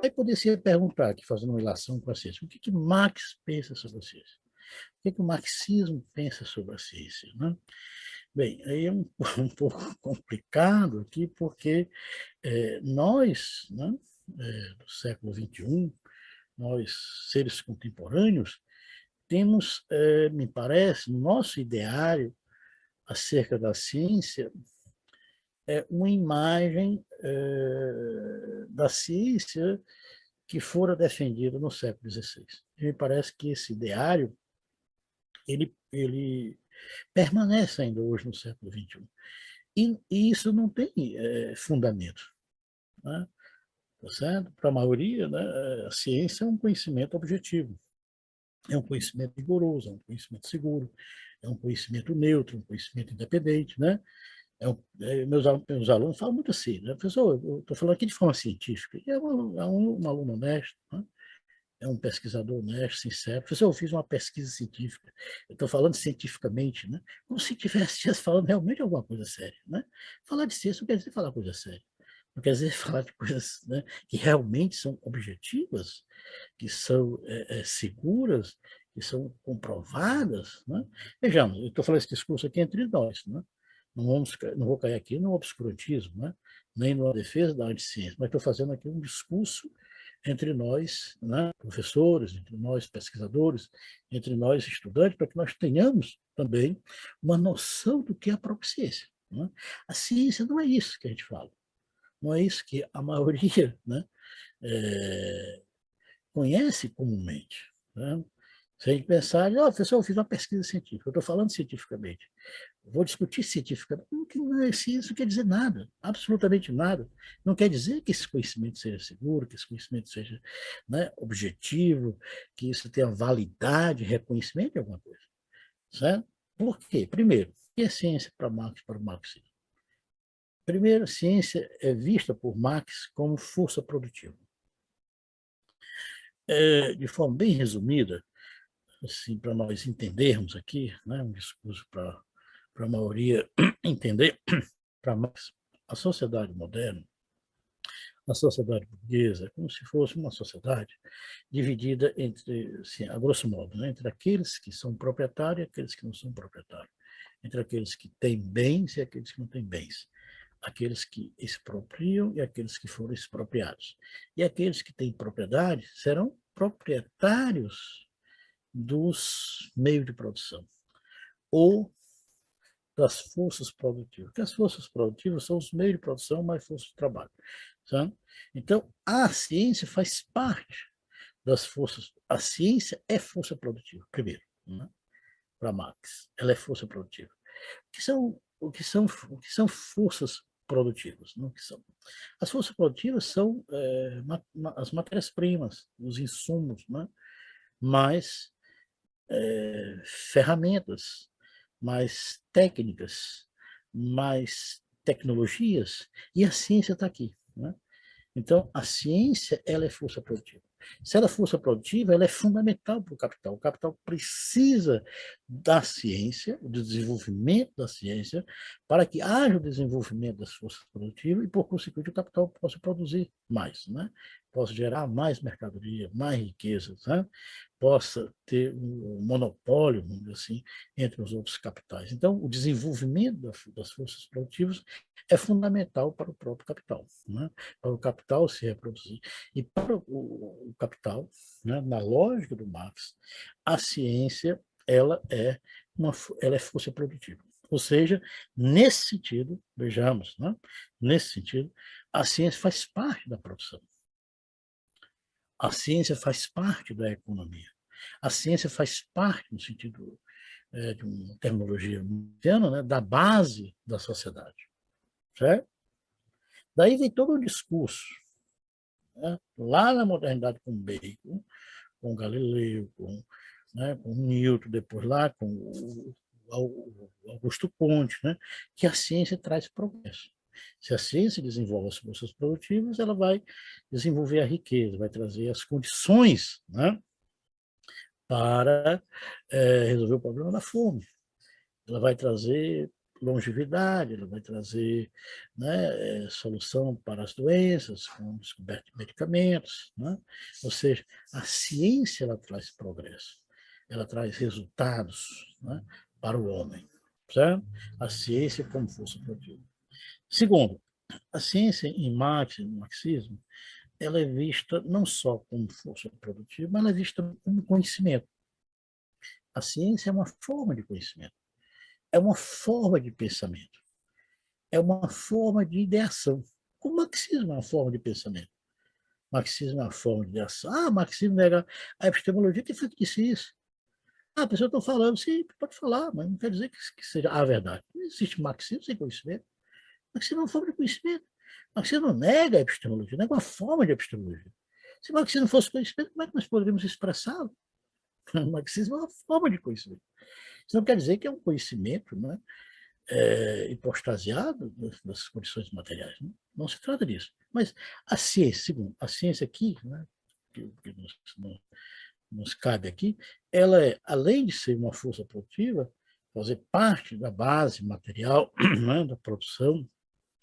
Aí poderia perguntar, aqui, fazendo uma relação com a ciência, o que Marx pensa sobre a ciência? O que o marxismo pensa sobre a ciência? Né? Bem, aí é um pouco complicado aqui, porque nós, né, do século XXI, nós, seres contemporâneos, temos, me parece, no nosso ideário acerca da ciência, uma imagem da ciência que fora defendida no século XVI. Me parece que esse ideário ele permanece ainda hoje no século XXI. E isso não tem fundamento. Né? Tá certo? Para a maioria, né, a ciência é um conhecimento objetivo, é um conhecimento rigoroso, é um conhecimento seguro, é um conhecimento neutro, um conhecimento independente. Né? Meus alunos falam muito assim, né? Professor, eu estou falando aqui de forma científica, e um aluno honesto, né? É um pesquisador honesto, sincero. Professor, eu fiz uma pesquisa científica, eu estou falando cientificamente, né? Como se estivesse falando realmente alguma coisa séria. Né? Falar de ciência não quer dizer falar coisa séria, não quer dizer falar de coisas, né, que realmente são objetivas, que são seguras, que são comprovadas. Né? Vejamos, eu estou falando esse discurso aqui entre nós, né? Não vou cair aqui no obscurantismo, né? Nem numa defesa da anticiência, mas estou fazendo aqui um discurso entre nós, né, professores, entre nós pesquisadores, entre nós estudantes, para que nós tenhamos também uma noção do que é a própria ciência. Né? A ciência não é isso que a gente fala, não é isso que a maioria, né, conhece comumente. Né? Se a gente pensar, professor, eu fiz uma pesquisa científica, eu estou falando cientificamente, vou discutir cientificamente, isso quer dizer nada, absolutamente nada. Não quer dizer que esse conhecimento seja seguro, que esse conhecimento seja, né, objetivo, que isso tenha validade, reconhecimento de alguma coisa. Certo? Por quê? Primeiro, o que é ciência para Marx, para o marxismo? Primeiro, ciência é vista por Marx como força produtiva. De forma bem resumida, assim, para nós entendermos aqui, né, um discurso para a maioria entender, para Marx, a sociedade moderna, a sociedade burguesa, é como se fosse uma sociedade dividida entre, assim, a grosso modo, né, entre aqueles que são proprietários e aqueles que não são proprietários, entre aqueles que têm bens e aqueles que não têm bens, aqueles que expropriam e aqueles que foram expropriados. E aqueles que têm propriedade serão proprietários dos meios de produção ou das forças produtivas. Porque as forças produtivas são os meios de produção mais forças de trabalho. Sabe? Então, a ciência faz parte das forças. A ciência é força produtiva, primeiro, né? Para Marx. Ela é força produtiva. O que são forças produtivas? Não? Que são? As forças produtivas são as matérias-primas, os insumos, né? Mais ferramentas, mais técnicas, mais tecnologias, e a ciência está aqui. Né? Então, a ciência ela é força produtiva. Se ela é força produtiva, ela é fundamental para o capital. O capital precisa da ciência, do desenvolvimento da ciência, para que haja o desenvolvimento das forças produtivas e, por consequente, o capital possa produzir mais, né? Possa gerar mais mercadoria, mais riquezas, né? Possa ter um monopólio, vamos dizer assim, entre os outros capitais. Então, o desenvolvimento das forças produtivas é fundamental para o próprio capital, né? Para o capital se reproduzir. E para o capital, né, na lógica do Marx, a ciência ela é força produtiva. Ou seja, nesse sentido, vejamos, né, nesse sentido, a ciência faz parte da produção. A ciência faz parte da economia. A ciência faz parte, no sentido de uma terminologia marxiana, né, da base da sociedade. Certo? Daí vem todo o discurso, né, lá na modernidade com Bacon, com Galileu, com Newton, depois lá com o Augusto Conte, né, que a ciência traz progresso. Se a ciência desenvolve as forças produtivas, ela vai desenvolver a riqueza, vai trazer as condições, né, para resolver o problema da fome. Ela vai trazer longevidade, ela vai trazer, né, solução para as doenças, com descoberta de medicamentos, né? Ou seja, a ciência ela traz progresso, ela traz resultados, né, para o homem, certo? A ciência como força produtiva. Segundo, a ciência em Marx, no marxismo, ela é vista não só como força produtiva, mas ela é vista como conhecimento. A ciência é uma forma de conhecimento, é uma forma de pensamento, é uma forma de ideação. O marxismo é uma forma de pensamento. O marxismo é uma forma de ideação. Ah, o marxismo nega a epistemologia. Quem foi que disse isso? Ah, a pessoa está falando, sim, pode falar, mas não quer dizer que seja a verdade. Não existe marxismo sem conhecimento. Marxismo é uma forma de conhecimento. Marxismo não nega a epistemologia, nega uma forma de epistemologia. Se o marxismo fosse conhecimento, como é que nós poderíamos expressá-lo? O marxismo é uma forma de conhecimento. Isso não quer dizer que é um conhecimento, né, hipostasiado das condições materiais. Não, não se trata disso. Mas a ciência, segundo, a ciência aqui, né, que nos cabe aqui, ela é, além de ser uma força produtiva, fazer parte da base material, né, da produção,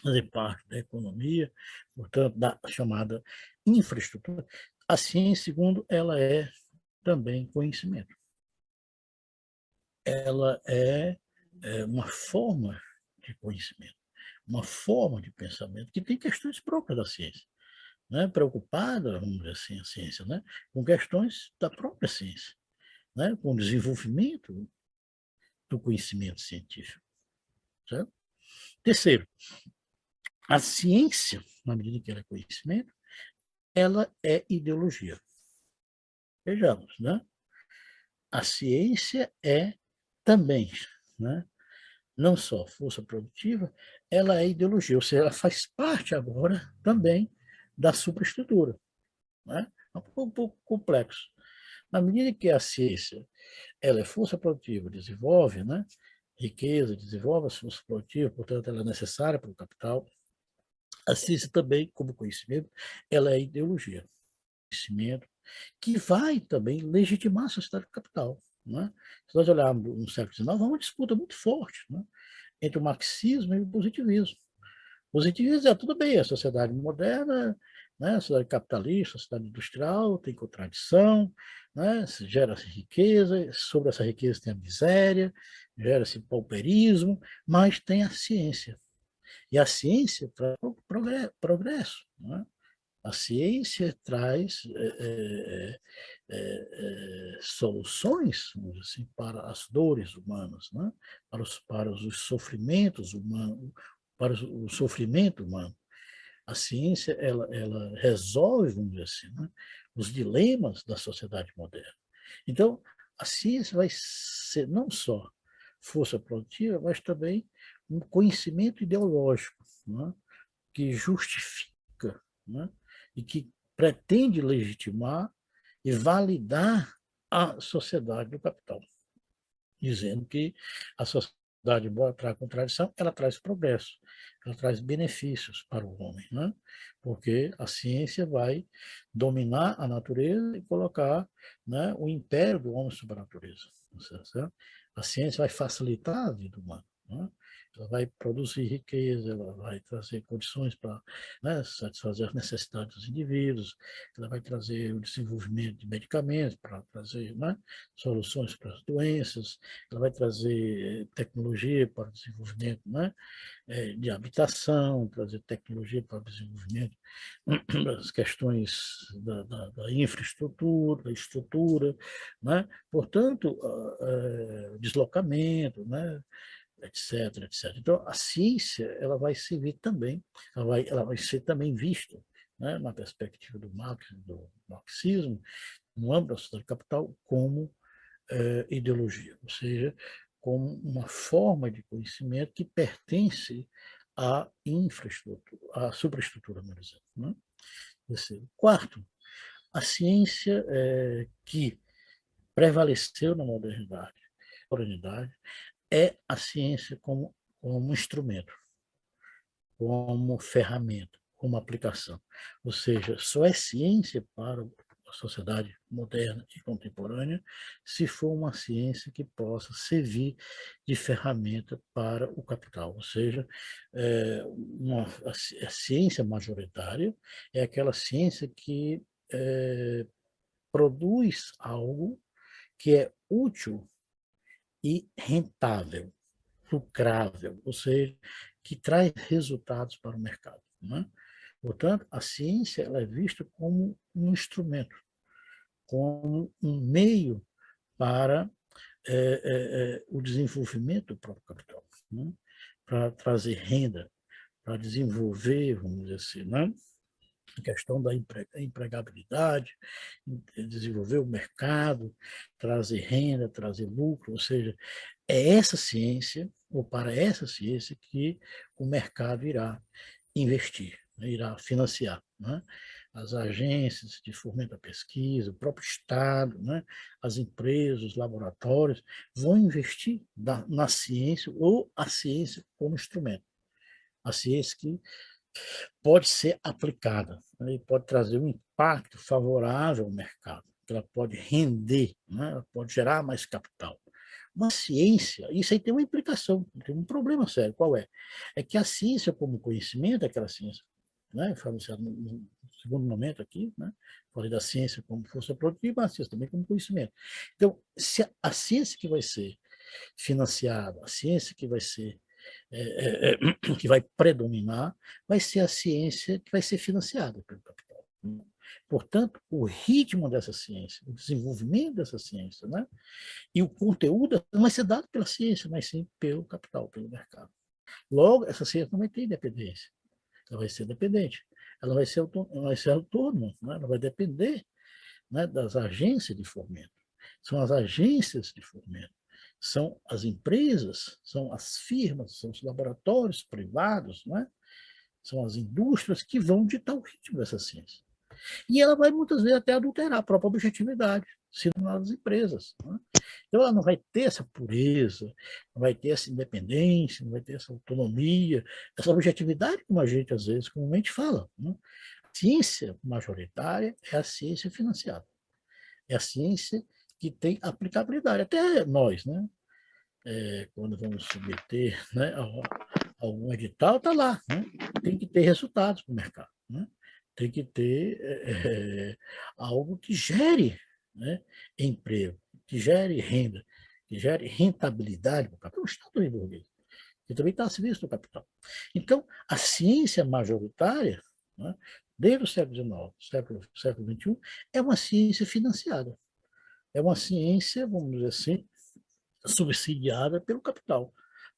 fazer parte da economia, portanto, da chamada infraestrutura, a ciência, segundo, ela é também conhecimento. Ela é uma forma de conhecimento, uma forma de pensamento que tem questões próprias da ciência, né? Preocupada, vamos dizer assim, a ciência, né? Com questões da própria ciência, né? Com o desenvolvimento do conhecimento científico. Certo? Terceiro, a ciência, na medida que ela é conhecimento, ela é ideologia. Vejamos, né? A ciência é também, né, não só força produtiva, ela é ideologia, ou seja, ela faz parte agora também da superestrutura. Né? É um pouco complexo. Na medida que a ciência ela é força produtiva, desenvolve, né, riqueza, desenvolve a força produtiva, portanto, ela é necessária para o capital, a ciência também, como conhecimento, ela é ideologia. Conhecimento que vai também legitimar a sociedade do capital. Né? Se nós olharmos no século XIX, há uma disputa muito forte, né, entre o marxismo e o positivismo. O positivismo é tudo bem, a sociedade moderna, né, a sociedade capitalista, a sociedade industrial, tem contradição, né, gera-se riqueza, sobre essa riqueza tem a miséria, gera-se pauperismo, mas tem a ciência. E a ciência traz progresso. Né? A ciência traz soluções, vamos dizer assim, para as dores humanas, né? Para os sofrimentos humanos, para o sofrimento humano. A ciência ela resolve, vamos dizer assim, né, os dilemas da sociedade moderna. Então, a ciência vai ser não só força produtiva, mas também um conhecimento ideológico, né, que justifica, né, e que pretende legitimar e validar a sociedade do capital, dizendo que a sociedade, embora traga contradição, ela traz progresso, ela traz benefícios para o homem, né? Porque a ciência vai dominar a natureza e colocar, né, o império do homem sobre a natureza. Certo? A ciência vai facilitar a vida humana. Né? Ela vai produzir riqueza, ela vai trazer condições para, né, satisfazer as necessidades dos indivíduos, ela vai trazer o desenvolvimento de medicamentos para trazer, né, soluções para as doenças, ela vai trazer tecnologia para o desenvolvimento, né, de habitação, trazer tecnologia para o desenvolvimento das questões da infraestrutura, da estrutura, né? Portanto, deslocamento, né? Etc, etc. Então, a ciência ela vai servir também, ela vai ser também vista, né, na perspectiva do marxismo, no âmbito da sociedade capital, como ideologia, ou seja, como uma forma de conhecimento que pertence à infraestrutura, à superestrutura, melhor dizendo. Né? Quarto, a ciência que prevaleceu na modernidade é a ciência como instrumento, como ferramenta, como aplicação. Ou seja, só é ciência para sociedade moderna e contemporânea, se for uma ciência que possa servir de ferramenta para o capital. Ou seja, a ciência majoritária é aquela ciência que produz algo que é útil e rentável, lucrável, ou seja, que traz resultados para o mercado. Né? Portanto, a ciência ela é vista como um instrumento, como um meio para o desenvolvimento do próprio capital, né? Para trazer renda, para desenvolver, vamos dizer assim, né? A questão da empregabilidade, desenvolver o mercado, trazer renda, trazer lucro, ou seja, é essa ciência, ou para essa ciência, que o mercado irá investir, né, irá financiar. Né? As agências de fomento à pesquisa, o próprio Estado, né? As empresas, os laboratórios, vão investir na ciência ou a ciência como instrumento. A ciência que pode ser aplicada, né? E pode trazer um impacto favorável ao mercado, ela pode render, né? Ela pode gerar mais capital. Uma ciência, isso aí tem uma implicação, tem um problema sério, qual é? É que a ciência como conhecimento, aquela ciência, né? Falei no segundo momento aqui, né? Falei da ciência como força produtiva, mas a ciência também como conhecimento. Então, se a ciência que vai ser financiada, a ciência que vai ser que vai predominar, vai ser a ciência que vai ser financiada pelo capital. Portanto, o ritmo dessa ciência, o desenvolvimento dessa ciência, né? E o conteúdo não vai ser dado pela ciência, mas sim pelo capital, pelo mercado. Logo, essa ciência não vai ter independência, ela vai ser dependente, ela vai ser autônoma, né? Ela vai depender, né, das agências de fomento. São as agências de fomento, são as empresas, são as firmas, são os laboratórios privados, né? São as indústrias que vão ditar o ritmo dessa ciência. E ela vai, muitas vezes, até adulterar a própria objetividade, sendo nas empresas. Né? Então, ela não vai ter essa pureza, não vai ter essa independência, não vai ter essa autonomia, essa objetividade, como a gente, às vezes, comumente fala. Né? A ciência majoritária é a ciência financiada. É a ciência que tem aplicabilidade. Até nós, né? Quando vamos submeter, né, a algum edital, está lá. Né? Tem que ter resultados para o mercado. Né? Tem que ter algo que gere, né, emprego, que gere renda, que gere rentabilidade para o capital. O Estado burguês, que também está a serviço do capital. Então, a ciência majoritária, né, desde o século XIX, século XXI, é uma ciência financiada. É uma ciência, vamos dizer assim, subsidiada pelo capital,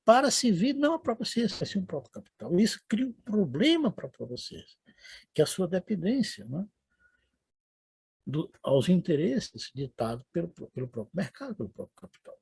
para servir não a própria ciência, mas sim o próprio capital. E isso cria um problema para a própria ciência, que é a sua dependência, né, aos interesses ditados pelo próprio mercado, pelo próprio capital.